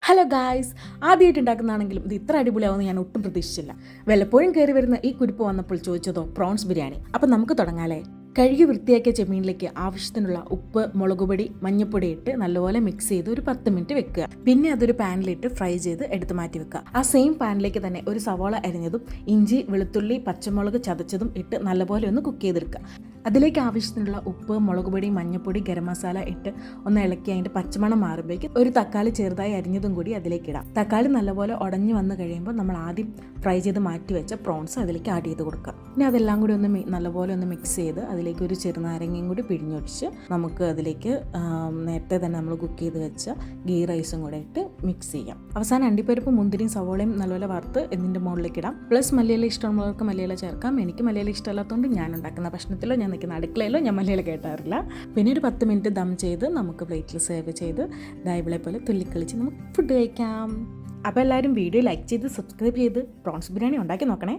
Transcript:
Hello guys, ആദ്യമായിട്ട് ഉണ്ടാക്കുന്നതാണെങ്കിലും ഇത് ഇത്ര അടിപൊളിയാവുമെന്ന് ഞാൻ ഒട്ടും പ്രതീക്ഷിച്ചില്ല. വല്ലപ്പോഴും കയറി വരുന്ന ഈ കുരിപ്പ് വന്നപ്പോൾ ചോദിച്ചതോ പ്രോൺസ് ബിരിയാണി. അപ്പം നമുക്ക് തുടങ്ങാലേ. കഴുകി വൃത്തിയാക്കിയ ചെമ്മീനിലേക്ക് ആവശ്യത്തിനുള്ള ഉപ്പ്, മുളകുപൊടി, മഞ്ഞൾപ്പൊടി ഇട്ട് നല്ലപോലെ മിക്സ് ചെയ്ത് ഒരു 10 മിനിറ്റ് വെക്കുക. പിന്നെ അതൊരു പാനിലിട്ട് ഫ്രൈ ചെയ്ത് എടുത്ത് മാറ്റി വെക്കുക. ആ സെയിം പാനിലേക്ക് തന്നെ ഒരു സവാള അരിഞ്ഞതും ഇഞ്ചി, വെളുത്തുള്ളി, പച്ചമുളക് ചതച്ചതും ഇട്ട് നല്ലപോലെ ഒന്ന് കുക്ക് ചെയ്തെടുക്കുക. അതിലേക്ക് ആവശ്യത്തിനുള്ള ഉപ്പ്, മുളകുപൊടി, മഞ്ഞൾപ്പൊടി, ഗരം മസാല ഇട്ട് ഒന്ന് ഇളക്കി അതിൻ്റെ പച്ചമണം മാറുമ്പോഴേക്കും ഒരു തക്കാളി ചെറുതായി അരിഞ്ഞതും കൂടി അതിലേക്ക് ഇടാം. തക്കാളി നല്ലപോലെ ഉടഞ്ഞു വന്നു കഴിയുമ്പോൾ നമ്മൾ ആദ്യം ഫ്രൈ ചെയ്ത് മാറ്റി വെച്ച പ്രോൺസ് അതിലേക്ക് ആഡ് ചെയ്ത് കൊടുക്കുക. പിന്നെ അതെല്ലാം കൂടി ഒന്ന് നല്ലപോലെ ഒന്ന് മിക്സ് ചെയ്ത് അതിലേക്ക് ഒരു ചെറുനാരങ്ങയും കൂടി പിഴിഞ്ഞൊഴിച്ച് നമുക്ക് അതിലേക്ക് നേരത്തെ തന്നെ നമ്മൾ കുക്ക് ചെയ്ത് വെച്ച ഗീ റൈസും കൂടെ ഇട്ട് മിക്സ് ചെയ്യാം. അവസാനം അണ്ടിപ്പരിപ്പ്, മുന്തിരിയും സവോളയും നല്ലപോലെ വറുത്ത് ഇതിൻ്റെ മുകളിലേക്ക് ഇടാം. പ്ലസ് മല്ലിയില ഇഷ്ടമുള്ളവർക്ക് മല്ലിയില ചേർക്കാം. എനിക്ക് മല്ലിയില ഇഷ്ടമല്ലാത്തതുകൊണ്ട് ഞാൻ ഉണ്ടാക്കുന്ന ഭക്ഷണത്തിലോ ഞാൻ നിൽക്കുന്ന അടുക്കളയിലോ ഞാൻ മല്ലിയില കേട്ടാറില്ല. പിന്നെ ഒരു 10 മിനിറ്റ് ദം ചെയ്ത് നമുക്ക് പ്ലേറ്റിൽ സെർവ് ചെയ്ത് ദൈവളെ പോലെ തുള്ളിക്കളിച്ച് നമുക്ക് ഫുഡ് കഴിക്കാം. അപ്പോൾ എല്ലാവരും വീഡിയോ ലൈക്ക് ചെയ്ത് സബ്സ്ക്രൈബ് ചെയ്ത് പ്രോൺസ് ബിരിയാണി ഉണ്ടാക്കി നോക്കണേ.